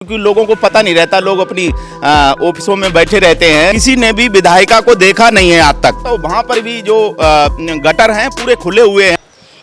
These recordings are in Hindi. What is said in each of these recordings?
क्योंकि लोगों को पता नहीं रहता, लोग अपनी ऑफिसों में बैठे रहते हैं। किसी ने भी विधायिका को देखा नहीं है आज तक। तो वहां पर भी जो गटर हैं पूरे खुले हुए हैं।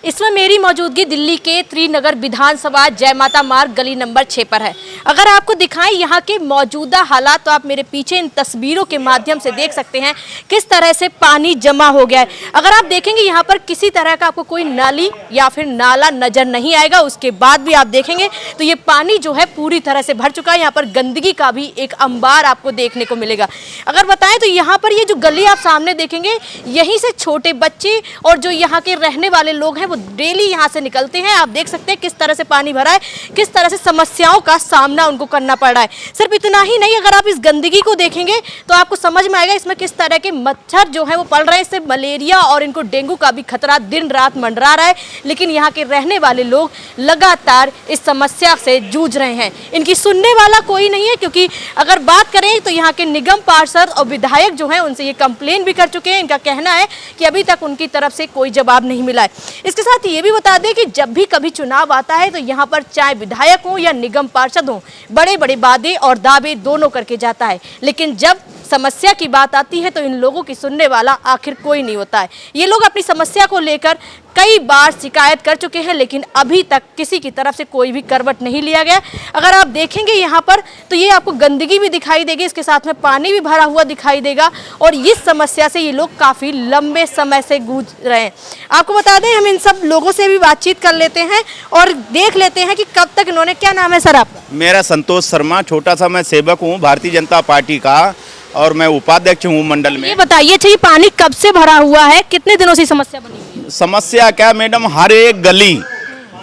इसमें मेरी मौजूदगी दिल्ली के त्रिनगर विधानसभा जय माता मार्ग गली नंबर 6 पर है। अगर आपको दिखाएं यहाँ के मौजूदा हालात तो आप मेरे पीछे इन तस्वीरों के माध्यम से देख सकते हैं किस तरह से पानी जमा हो गया है। अगर आप देखेंगे यहाँ पर किसी तरह का आपको कोई नाली या फिर नाला नजर नहीं आएगा। उसके बाद भी आप देखेंगे तो ये पानी जो है पूरी तरह से भर चुका है। यहाँ पर गंदगी का भी एक अंबार आपको देखने को मिलेगा। अगर बताएं तो यहाँ पर ये जो गली आप सामने देखेंगे, यहीं से छोटे बच्चे और जो यहाँ के रहने वाले लोग हैं वो डेली यहाँ से निकलते हैं। आप देख सकते हैं किस तरह से पानी भरा है, किस तरह से समस्याओं का सामना उनको करना पड़ रहा है। सिर्फ इतना ही नहीं, अगर आप इस गंदगी को देखेंगे तो आपको समझ में आएगा इसमें किस तरह के मच्छर जो है वो पड़ रहे हैं। इससे मलेरिया और इनको डेंगू का भी खतरा दिन रात मंडरा रहा है। लेकिन यहाँ के रहने वाले लोग लगातार इस समस्या से जूझ रहे हैं। इनकी सुनने वाला कोई नहीं है, क्योंकि अगर बात करें तो यहाँ के निगम पार्षद और विधायक जो हैं उनसे ये कंप्लेन भी कर चुके हैं। इनका कहना है कि अभी तक उनकी तरफ से कोई जवाब नहीं मिला है। इसके साथ ये भी बता दें कि जब भी कभी चुनाव आता है तो यहाँ पर चाहे विधायक हो या निगम पार्षद हो, बड़े बड़े वादे और दावे दोनों करके जाता है। लेकिन जब समस्या की बात आती है तो इन लोगों की सुनने वाला आखिर कोई नहीं होता है। ये लोग अपनी समस्या को लेकर कई बार शिकायत कर चुके हैं, लेकिन अभी तक किसी की तरफ से कोई भी करवट नहीं लिया गया। अगर आप देखेंगे यहाँ पर तो ये आपको गंदगी भी दिखाई देगी, इसके साथ में पानी भी भरा हुआ दिखाई देगा। और इस समस्या से ये लोग काफ़ी लंबे समय से जूझ रहे हैं। आपको बता दें, हम इन सब लोगों से भी बातचीत कर लेते हैं और देख लेते हैं कि कब तक इन्होंने। क्या नाम है सर आपका? मेरा संतोष शर्मा, छोटा सा मैं सेवक हूँ भारतीय जनता पार्टी का और मैं उपाध्यक्ष हूँ मंडल में। ये बताइए, अच्छा ये पानी कब से भरा हुआ है, कितने दिनों से समस्या बनी हुई है? समस्या क्या मैडम, हर एक गली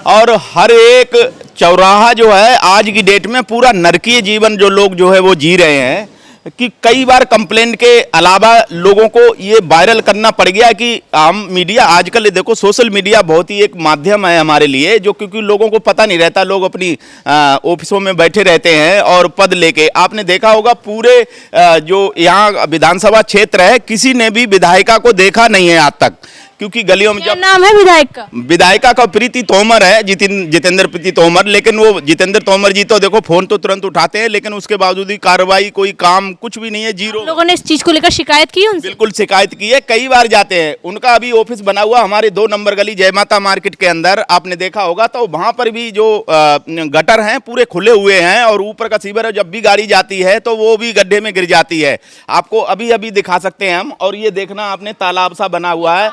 और हर एक चौराहा जो है आज की डेट में पूरा नरकीय जीवन जो लोग जो है वो जी रहे हैं। कि कई बार कंप्लेंट के अलावा लोगों को ये वायरल करना पड़ गया कि हम मीडिया आजकल देखो, सोशल मीडिया बहुत ही एक माध्यम है हमारे लिए, जो क्योंकि लोगों को पता नहीं रहता, लोग अपनी ऑफिसों में बैठे रहते हैं और पद लेके। आपने देखा होगा पूरे जो यहाँ विधानसभा क्षेत्र है, किसी ने भी विधायिका को देखा नहीं है आज तक। क्योंकि गलियों में क्या नाम है विधायक का? विधायिका का प्रीति तोमर है, जितेंद्र प्रीति तोमर। लेकिन वो जितेंद्र तोमर जी तो देखो फोन तो तुरंत उठाते हैं, लेकिन उसके बावजूद भी कार्रवाई कोई काम कुछ भी नहीं है, जीरो। लोगों ने इस चीज को लेकर शिकायत की उनसे? बिल्कुल शिकायत की है, कई बार जाते हैं। उनका अभी ऑफिस बना हुआ हमारे 2 नंबर गली जय माता मार्केट के अंदर, आपने देखा होगा। तो वहां पर भी जो गटर हैं पूरे खुले हुए हैं और ऊपर का सीवर है, जब भी गाड़ी जाती है तो वो भी गड्ढे में गिर जाती है। आपको अभी अभी दिखा सकते हैं हम। और ये देखना आपने, तालाब सा बना हुआ है।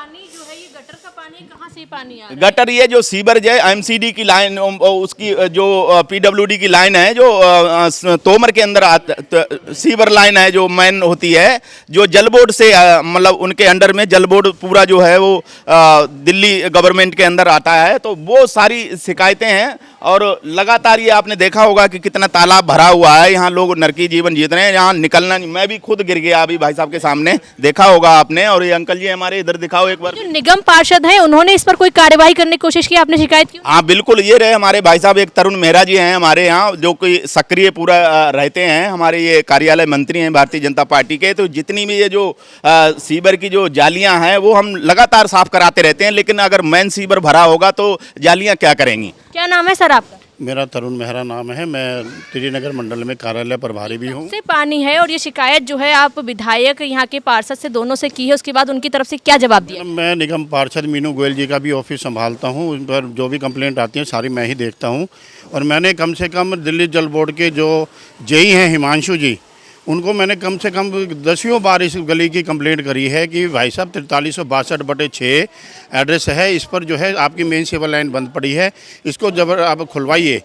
पानी गटर ये जो सीवर जो एमसीडी की लाइन, उसकी जो पीडब्ल्यूडी की लाइन है, जो तोमर के अंदर सीवर लाइन है जो मेन होती है, जो जल बोर्ड से मतलब उनके अंडर में जल बोर्ड पूरा जो है वो दिल्ली गवर्नमेंट के अंदर आता है। तो वो सारी शिकायतें हैं और लगातार ये आपने देखा होगा कि कितना तालाब भरा हुआ है। यहाँ लोग नरकी जीवन जीत रहे हैं, यहाँ निकलना नहीं। मैं भी खुद गिर गया अभी भाई साहब के सामने, देखा होगा आपने। और ये अंकल जी हमारे इधर दिखाओ एक बार। जो निगम पार्षद हैं उन्होंने इस पर कोई कार्यवाही करने की कोशिश की? आपने शिकायत की? हाँ बिल्कुल, ये रहे हमारे भाई साहब, एक तरुण मेहरा जी हैं हमारे यहाँ, जो कोई सक्रिय पूरा रहते हैं। हमारे ये कार्यालय मंत्री हैं भारतीय जनता पार्टी के। तो जितनी भी ये जो सीवर की जो जालियाँ हैं वो हम लगातार साफ कराते रहते हैं, लेकिन अगर मेन सीवर भरा होगा तो जालियाँ क्या करेंगी। क्या नाम है सर आपका? मेरा तरुण मेहरा नाम है। मैं त्रिनगर मंडल में कार्यालय प्रभारी भी हूँ। से पानी है और ये शिकायत जो है आप विधायक यहाँ के पार्षद से दोनों से की है, उसके बाद उनकी तरफ से क्या जवाब दिया? मैं निगम पार्षद मीनू गोयल जी का भी ऑफिस संभालता हूँ। उन पर जो भी कंप्लेंट आती है सारी मैं ही देखता हूँ। और मैंने कम से कम दिल्ली जल बोर्ड के जो जेई हैं हिमांशु जी, उनको मैंने कम से कम 10 बार इस गली की कंप्लेंट करी है कि भाई साहब 4362/6 एड्रेस है, इस पर जो है आपकी मेन सेवा लाइन बंद पड़ी है, इसको जब आप खुलवाइए।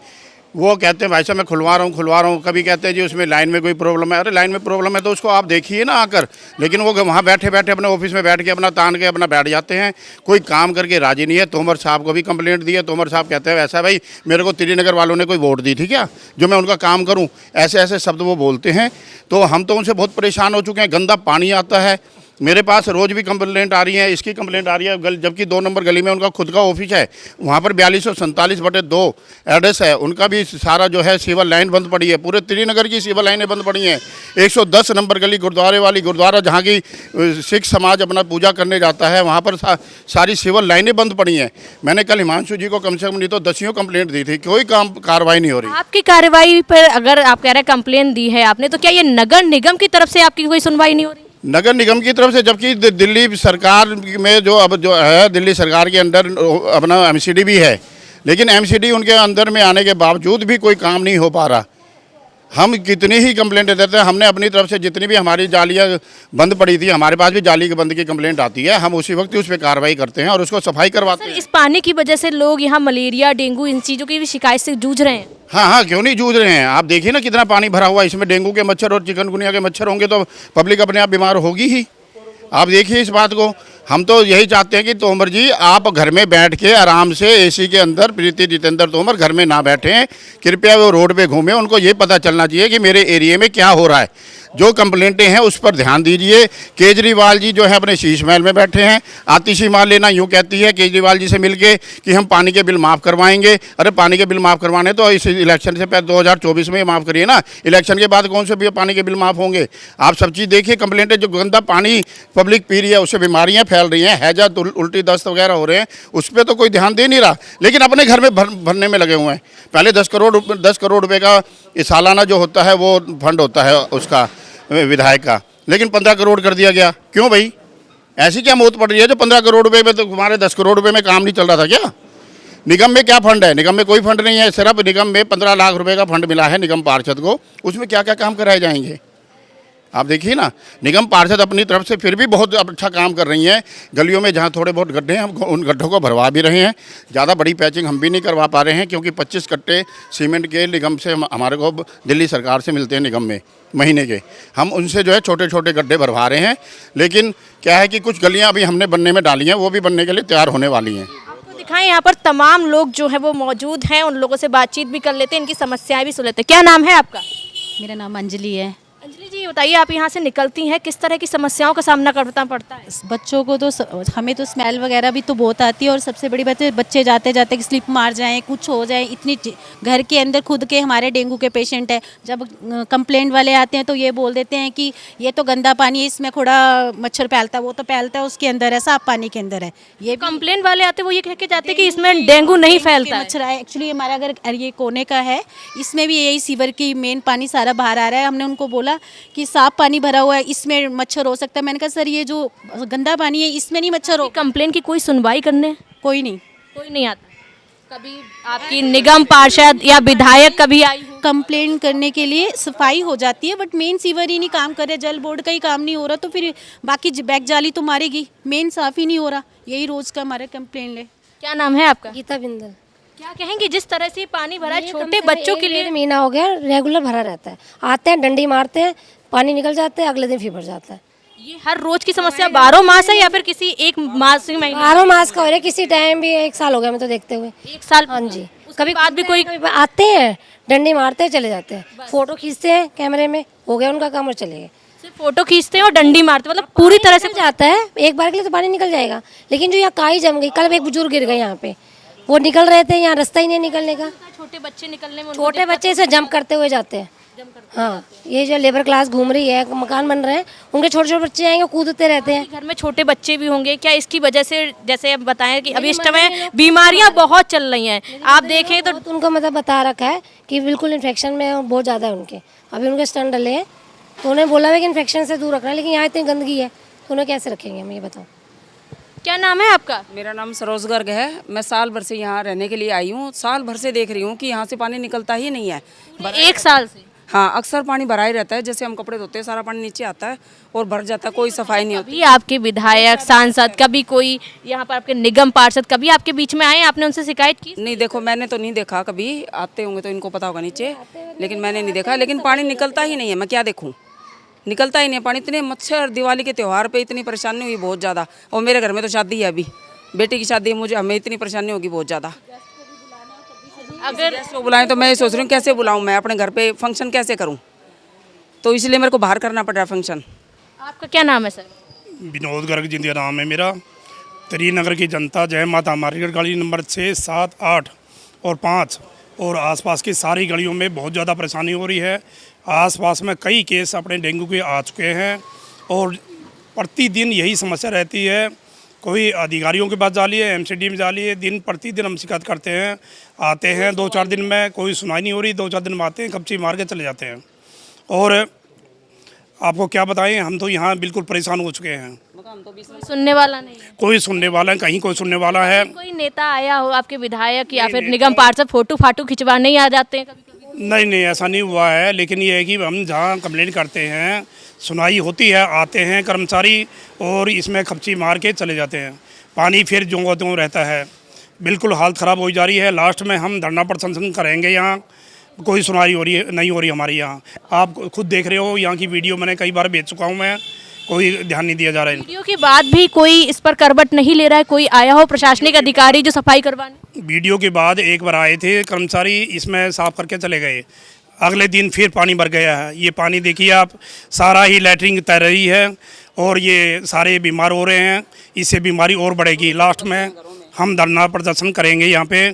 वो कहते हैं भाई साहब मैं खुलवा रहा हूँ। कभी कहते हैं जी उसमें लाइन में कोई प्रॉब्लम है। अरे लाइन में प्रॉब्लम है तो उसको आप देखिए ना आकर। लेकिन वो वहाँ बैठे बैठे अपने ऑफिस में बैठ के अपना तान के अपना बैठ जाते हैं, कोई काम करके राजी नहीं है। तोमर साहब को भी कंप्लेंट दी है। तोमर साहब कहते हैं ऐसा भाई मेरे को त्रिनगर वालों ने कोई वोट दी थी क्या जो मैं उनका काम करूँ, ऐसे ऐसे शब्द वो बोलते हैं। तो हम तो उनसे बहुत परेशान हो चुके हैं। गंदा पानी आता है, मेरे पास रोज़ भी कंप्लेंट आ रही है, इसकी कंप्लेंट आ रही है, जबकि 2 नंबर गली में उनका खुद का ऑफिस है, वहाँ पर 4247/2 एड्रेस है, उनका भी सारा जो है सिविल लाइन बंद पड़ी है, पूरे त्रिनगर की सिविल लाइनें बंद पड़ी हैं। 110 नंबर गली गुरुद्वारे वाली, गुरुद्वारा जहाँ की सिख समाज अपना पूजा करने जाता है, वहाँ पर सारी सिविल लाइनें बंद पड़ी हैं। मैंने कल हिमांशु जी को कम से कम नहीं तो 10 कंप्लेंट दी थी, कोई कार्रवाई नहीं हो रही। आपकी कार्रवाई पर अगर आप कह रहे हैं कंप्लेन दी है आपने, तो क्या ये नगर निगम की तरफ से आपकी कोई सुनवाई नहीं हो रही? नगर निगम की तरफ से, जबकि दिल्ली सरकार में जो है, दिल्ली सरकार के अंडर अपना एमसीडी भी है, लेकिन एमसीडी उनके अंदर में आने के बावजूद भी कोई काम नहीं हो पा रहा। हम कितनी ही कंप्लेंट देते हैं, हमने अपनी तरफ से जितनी भी हमारी जालियाँ बंद पड़ी थी, हमारे पास भी जाली के बंद की कंप्लेंट आती है, हम उसी वक्त ही उस पर कार्रवाई करते हैं और उसको सफाई करवाते हैं। इस पानी की वजह से लोग यहाँ मलेरिया, डेंगू, इन चीज़ों की भी शिकायत से जूझ रहे हैं। हाँ हाँ, क्यों नहीं जूझ रहे हैं। आप देखिए ना कितना पानी भरा हुआ है, इसमें डेंगू के मच्छर और चिकनगुनिया के मच्छर होंगे तो पब्लिक अपने आप बीमार होगी ही। आप देखिए इस बात को। हम तो यही चाहते हैं कि तोमर जी आप घर में बैठ के आराम से एसी के अंदर, प्रीति जितेंद्र तोमर घर में ना बैठें, कृपया वो रोड पे घूमें। उनको ये पता चलना चाहिए कि मेरे एरिया में क्या हो रहा है। जो कंप्लेंटें हैं उस पर ध्यान दीजिए। केजरीवाल जी जो है अपने शीश महल में बैठे हैं। आतिशी मान लेना यूँ कहती है केजरीवाल जी से मिलके कि हम पानी के बिल माफ़ करवाएंगे। अरे पानी के बिल माफ़ करवाने तो इस इलेक्शन से पहले 2024 में माफ़ करिए ना, इलेक्शन के बाद कौन से भी पानी के बिल माफ़ होंगे। आप सब चीज़ देखिए, कंप्लेंटें जो गंदा पानी पब्लिक पी रही है उससे बीमारियाँ फैल रही हैं, हैजा, उल्टी, दस्त वगैरह हो रहे हैं, उस पर तो कोई ध्यान दे नहीं रहा, लेकिन अपने घर में भरने में लगे हुए हैं। पहले 10 करोड़ रुपये का सालाना जो होता है वो फंड होता है उसका विधायक का, लेकिन 15 करोड़ कर दिया गया। क्यों भाई, ऐसी क्या मौत पड़ रही है जो 15 करोड़ रुपए में, तो हमारे 10 करोड़ रुपए में काम नहीं चल रहा था क्या? निगम में क्या फंड है? निगम में कोई फंड नहीं है, सिर्फ निगम में 15 लाख रुपए का फंड मिला है निगम पार्षद को। उसमें क्या क्या काम कराए जाएंगे आप देखिए ना। निगम पार्षद अपनी तरफ से फिर भी बहुत अच्छा काम कर रही हैं। गलियों में जहाँ थोड़े बहुत गड्ढे हैं हम उन गड्ढों को भरवा भी रहे हैं। ज़्यादा बड़ी पैचिंग हम भी नहीं करवा पा रहे हैं, क्योंकि 25 कट्टे सीमेंट के निगम से हमारे को दिल्ली सरकार से मिलते हैं निगम में महीने के। हम उनसे जो है छोटे छोटे गड्ढे भरवा रहे हैं, लेकिन क्या है कि कुछ गलियाँ अभी हमने बनने में डाली हैं, वो भी बनने के लिए तैयार होने वाली हैं। आपको दिखाएं, यहाँ पर तमाम लोग जो है वो मौजूद हैं, उन लोगों से बातचीत भी कर लेते हैं, इनकी समस्याएं भी सुन लेते हैं। क्या नाम है आपका? मेरा नाम अंजलि है। अंजलि जी, बताइए आप यहाँ से निकलती हैं, किस तरह की समस्याओं का सामना करना पड़ता है? बच्चों को तो हमें तो स्मेल वगैरह भी तो बहुत आती है, और सबसे बड़ी बात है बच्चे जाते जाते स्लिप मार जाएं, कुछ हो जाए। इतनी घर के अंदर खुद के हमारे डेंगू के पेशेंट है, जब कंप्लेंट वाले आते हैं तो ये बोल देते हैं कि ये तो गंदा पानी है, इसमें थोड़ा मच्छर फैलता है, वो तो फैलता है उसके अंदर है, साफ पानी के अंदर है। ये कंप्लेंट वाले आते हैं वो ये कह के जाते हैं कि इसमें डेंगू नहीं फैलता है। मच्छर है एक्चुअली हमारा अगर ये कोने का है, इसमें भी यही सीवर की मेन पानी सारा बाहर आ रहा है। हमने उनको बोला कि साफ पानी भरा हुआ है, इसमें मच्छर हो सकता है। मैंने कहा सर ये जो गंदा पानी है इसमें नहीं मच्छर हो। कंप्लेंट की कोई सुनवाई करने कोई नहीं, कोई नहीं आता। कभी आपकी निगम पार्षद या विधायक कभी आई हो? कंप्लेंट करने के लिए सफाई हो जाती है, बट मेन सीवर ही नहीं काम कर रहे, जल बोर्ड का ही काम नहीं हो रहा, तो फिर बाकी बैक जाली तो मारेगी, मेन साफ ही नहीं हो रहा। यही रोज का हमारा कंप्लेंट है। क्या नाम है आपका? गीता बिंदल। क्या कहेंगे, जिस तरह से पानी भरा है ये छोटे कम से बच्चों कम के 1 लिए? डेढ़ महीना हो गया, रेगुलर भरा रहता है। आते हैं, डंडी मारते हैं, पानी निकल जाते हैं, अगले दिन फिर भर जाता है। ये हर रोज की समस्या 12 मास है या फिर किसी एक मास में महीने? 12 मास का हो रहा है, किसी टाइम भी 1 साल हो गया मैं तो देखते हुए। एक साल? हाँ जी। कभी बाद भी कोई कभी आते हैं, डंडी मारते हैं, चले जाते हैं, फोटो खींचते हैं कैमरे में, हो गया उनका काम और चले गए। सिर्फ फोटो खींचते हैं और डंडी मारते हैं, मतलब पूरी तरह से निकल जाता है, एक बार के लिए तो पानी निकल जाएगा, लेकिन जो यहाँ काई जम गई, कल एक बुजुर्ग गिर गए यहाँ पे, वो निकल रहे थे, यहाँ रास्ता ही नहीं निकलने का। छोटे बच्चे निकलने में छोटे बच्चे से जंप करते हुए जाते हैं। हाँ, ये जो लेबर क्लास घूम रही है, मकान बन रहे हैं, उनके छोटे छोटे बच्चे आएंगे, कूदते रहते हैं। घर में छोटे बच्चे भी होंगे, क्या इसकी वजह से, जैसे आप बताएं कि अभी इस समय बीमारियां बहुत चल रही हैं, आप देखें तो बहुत उनको मतलब बता रखा है कि बिल्कुल इन्फेक्शन में बहुत ज़्यादा है उनके। अभी उनके स्टंट डले हैं तो उन्हें बोला है कि इन्फेक्शन से दूर रखना है, लेकिन यहाँ इतनी गंदगी है तो उन्हें कैसे रखेंगे हम, ये बताओ। क्या नाम है आपका? मेरा नाम सरोज गर्ग है। मैं साल भर से यहाँ रहने के लिए आई हूँ। साल भर से देख रही हूँ कि यहाँ से पानी निकलता ही नहीं है। एक साल से? हाँ, अक्सर पानी भरा ही रहता है। जैसे हम कपड़े धोते हैं सारा पानी नीचे आता है और भर जाता है, कोई सफाई नहीं होती। कभी आपके विधायक, सांसद, कभी कोई यहाँ पर आपके निगम पार्षद कभी आपके बीच में आए, आपने उनसे शिकायत की? नहीं, देखो मैंने तो नहीं देखा, कभी आते होंगे तो इनको पता होगा नीचे, लेकिन मैंने नहीं देखा। लेकिन पानी निकलता ही नहीं है, मैं क्या देखूँ, निकलता ही नहीं है पानी। इतने मच्छर, दिवाली के त्यौहार पे इतनी परेशानी हुई बहुत ज़्यादा। और मेरे घर में तो शादी है, अभी बेटी की शादी है, मुझे हमें इतनी परेशानी होगी बहुत ज़्यादा। अगर गेस्ट को बुलाएं तो मैं सोच रही हूँ कैसे बुलाऊँ, मैं अपने घर पे फंक्शन कैसे करूँ, तो इसलिए मेरे को बाहर करना पड़ रहा है फंक्शन। आपका क्या नाम है सर? विनोद गर्ग जिंदिया नाम है मेरा। त्रिनगर की जनता जय माता मार्केट गली नंबर 6, 7, 8 और 5 और आसपास की सारी गलियों में बहुत ज़्यादा परेशानी हो रही है। आसपास में कई केस अपने डेंगू के आ चुके हैं और प्रतिदिन यही समस्या रहती है। कोई अधिकारियों के पास जालिए, एमसीडी में जालिए, दिन प्रतिदिन हम शिकायत करते हैं। आते हैं 2-4 दिन में, कोई सुनाई नहीं हो रही, 2-4 दिन में आते हैं, कपची मार के चले जाते हैं। और आपको क्या बताएं, हम तो यहाँ बिल्कुल परेशान हो चुके हैं। सुनने वाला नहीं है। कोई सुनने वाला है, कहीं कोई सुनने वाला है। कोई नेता आया हो, आपके विधायक या फिर निगम पार्षद फोटो फाटो खिंचवाने ही आ जाते हैं कभी? नहीं, ऐसा नहीं हुआ है। लेकिन ये है कि हम जहाँ कंप्लेंट करते हैं, सुनाई होती है, आते हैं कर्मचारी और इसमें खपची मार के चले जाते हैं। पानी फिर जो त्यों रहता है। बिल्कुल हालत ख़राब हो जा रही है। लास्ट में हम धरना प्रदर्शन करेंगे। यहाँ कोई सुनाई नहीं हो रही हमारे यहाँ। आप खुद देख रहे हो, यहाँ की वीडियो मैंने कई बार भेज चुका हूँ मैं, कोई ध्यान नहीं दिया जा रहा है। वीडियो के बाद भी कोई इस पर करवट नहीं ले रहा है? कोई आया हो प्रशासनिक अधिकारी जो सफाई करवाने? वीडियो के बाद एक बार आए थे कर्मचारी, इसमें साफ करके चले गए। अगले दिन फिर पानी भर गया है। ये पानी देखिए आप, सारा ही लैट्रिन तैर रही है और ये सारे बीमार हो रहे हैं। इससे बीमारी और बढ़ेगी। लास्ट में हम धरना प्रदर्शन करेंगे यहाँ पे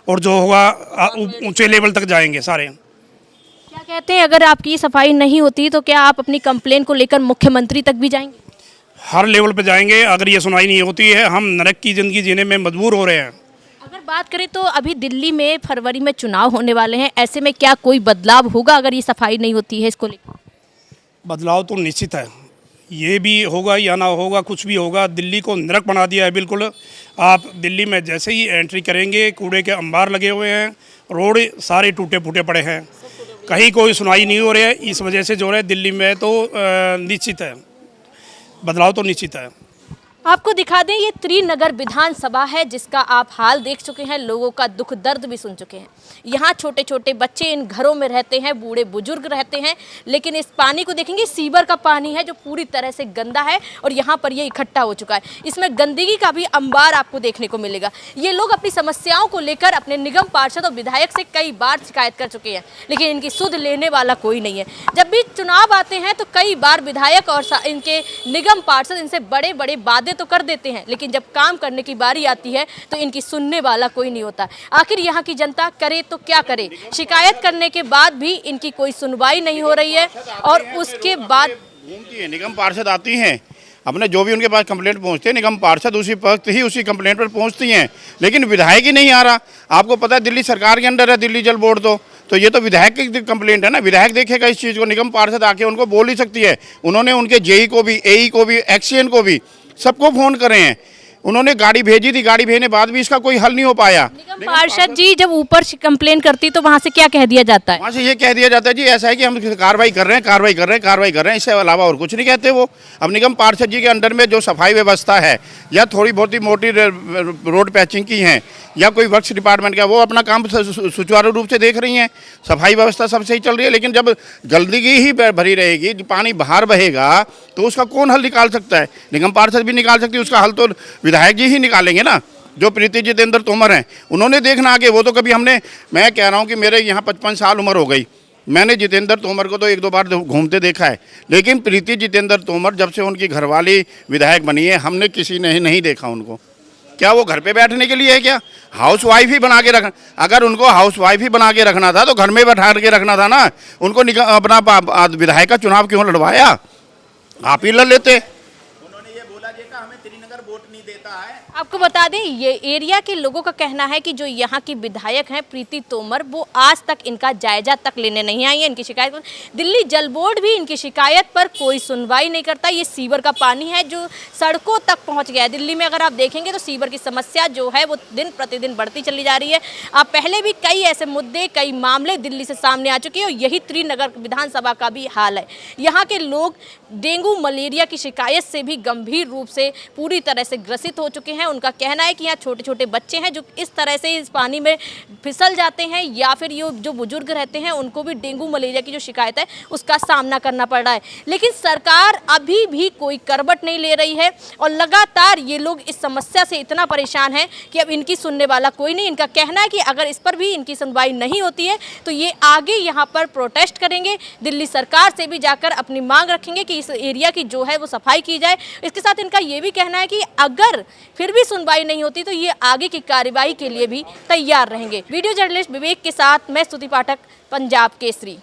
और जो होगा ऊंचे लेवल तक जाएंगे सारे। क्या कहते हैं, अगर आपकी ये सफाई नहीं होती तो क्या आप अपनी कंप्लेन को लेकर मुख्यमंत्री तक भी जाएंगे? हर लेवल पे जाएंगे। अगर ये सुनाई नहीं होती है, हम नरक की ज़िंदगी जीने में मजबूर हो रहे हैं। अगर बात करें तो अभी दिल्ली में फरवरी में चुनाव होने वाले हैं, ऐसे में क्या कोई बदलाव होगा अगर ये सफाई नहीं होती है इसको लेकर? बदलाव तो निश्चित है। ये भी होगा या ना होगा, कुछ भी होगा। दिल्ली को नरक बना दिया है बिल्कुल। आप दिल्ली में जैसे ही एंट्री करेंगे, कूड़े के अंबार लगे हुए हैं, रोड सारे टूटे फूटे पड़े हैं, कहीं कोई सुनाई नहीं हो रही है। इस वजह से जो है दिल्ली में तो निश्चित है, बदलाव तो निश्चित है। आपको दिखा दें, ये त्रिनगर विधानसभा है जिसका आप हाल देख चुके हैं, लोगों का दुख दर्द भी सुन चुके हैं। यहाँ छोटे छोटे बच्चे इन घरों में रहते हैं, बूढ़े बुजुर्ग रहते हैं, लेकिन इस पानी को देखेंगे, सीवर का पानी है जो पूरी तरह से गंदा है और यहाँ पर ये इकट्ठा हो चुका है। इसमें गंदगी का भी अंबार आपको देखने को मिलेगा। ये लोग अपनी समस्याओं को लेकर अपने निगम पार्षद और विधायक से कई बार शिकायत कर चुके हैं, लेकिन इनकी सुध लेने वाला कोई नहीं है। जब भी चुनाव आते हैं तो कई बार विधायक और इनके निगम पार्षद इनसे बड़े बड़े वादे तो कर देते हैं, लेकिन जब काम करने की बारी आती है तो इनकी सुनने वाला कोई नहीं होता। आखिर यहाँ की जनता करे तो क्या करे? शिकायत करने के बाद भी इनकी कोई सुनवाई नहीं हो रही है और उसके बाद घूमती है, निगम पार्षद आती हैं, अपने जो भी उनके पास कंप्लेंट पहुंचते हैं, निगम पार्षद उसी वक्त ही उसी कंप्लेंट पर पहुंचती हैं, लेकिन विधायक ही नहीं आ रहा। आपको पता है दिल्ली सरकार के अंडर है दिल्ली जल बोर्ड, तो ये तो विधायक की कंप्लेंट है ना। विधायक देखेगा इस चीज़ को, निगम पार्षद आके उनको बोल ही सकती है। उन्होंने उनके जेई को भी, एई को भी, एक्सीएन को भी, सबको फ़ोन करे हैं। उन्होंने गाड़ी भेजी थी, गाड़ी भेजने बाद भी इसका कोई हल नहीं हो पाया। निगम पार्षद जी जब ऊपर कंप्लेन करती तो वहाँ से क्या कह दिया जाता है? वहाँ से ये कह दिया जाता है जी ऐसा है कि हम कार्रवाई कर रहे हैं, कार्रवाई कर रहे हैं, कार्रवाई कर रहे हैं, इससे अलावा और कुछ नहीं कहते वो। अब निगम पार्षद जी के अंडर में जो सफाई व्यवस्था है या थोड़ी बहुत ही मोटी रोड पैचिंग की हैं या कोई वर्क्स डिपार्टमेंट का, वो अपना काम सुचारू रूप से देख रही हैं, सफाई व्यवस्था सब सही चल रही है। लेकिन जब गंदगी ही भरी रहेगी, पानी बाहर बहेगा, तो उसका कौन हल निकाल सकता है? निगम पार्षद भी निकाल सकती है, उसका हल तो विधायक जी ही निकालेंगे ना, जो प्रीति जितेंद्र तोमर हैं। उन्होंने देखना आगे, वो तो कभी मैं कह रहा हूँ कि मेरे यहाँ 55 साल उम्र हो गई, मैंने जितेंद्र तोमर को तो 1-2 बार घूमते देखा है, लेकिन प्रीति जितेंद्र तोमर जब से उनकी घरवाली विधायक बनी है, हमने किसी ने नहीं देखा उनको। क्या वो घर पे बैठने के लिए है क्या? हाउस वाइफ ही बना के रखना। अगर उनको हाउस वाइफ ही बना के रखना था तो घर में बैठा के रखना था ना। उनको अपना विधायक का चुनाव क्यों लड़वाया? आप ही लड़ लेते। उन्होंने ये बोला देखा हमें त्रिनगर वोट नहीं देता है। आपको बता दें, ये एरिया के लोगों का कहना है कि जो यहाँ की विधायक हैं प्रीति तोमर, वो आज तक इनका जायजा तक लेने नहीं आई है। इनकी शिकायत दिल्ली जल बोर्ड भी इनकी शिकायत पर कोई सुनवाई नहीं करता। ये सीवर का पानी है जो सड़कों तक पहुँच गया है। दिल्ली में अगर आप देखेंगे तो सीवर की समस्या जो है वो दिन प्रतिदिन बढ़ती चली जा रही है। आप पहले भी कई ऐसे मुद्दे, कई मामले दिल्ली से सामने आ चुके हैं और यही त्रिनगर विधानसभा का भी हाल है। यहाँ के लोग डेंगू मलेरिया की शिकायत से भी गंभीर रूप से पूरी तरह से ग्रसित हो चुके हैं हैं उनका कहना है कि यहाँ छोटे छोटे बच्चे हैं जो इस तरह से इस पानी में फिसल जाते हैं, या फिर ये जो बुजुर्ग रहते हैं उनको भी डेंगू मलेरिया की जो शिकायत है उसका सामना करना पड़ रहा है। लेकिन सरकार अभी भी कोई करवट नहीं ले रही है और लगातार ये लोग इस समस्या से इतना परेशान हैं कि अब इनकी सुनने वाला कोई नहीं। इनका कहना है कि अगर इस पर भी इनकी सुनवाई नहीं होती है तो ये आगे यहाँ पर प्रोटेस्ट करेंगे, दिल्ली सरकार से भी जाकर अपनी मांग रखेंगे कि इस एरिया की जो है वो सफाई की जाए। इसके साथ इनका ये भी कहना है कि अगर फिर भी सुनवाई नहीं होती तो ये आगे की कार्रवाई के लिए भी तैयार रहेंगे। वीडियो जर्नलिस्ट विवेक के साथ मैं स्तुति पाठक, पंजाब केसरी।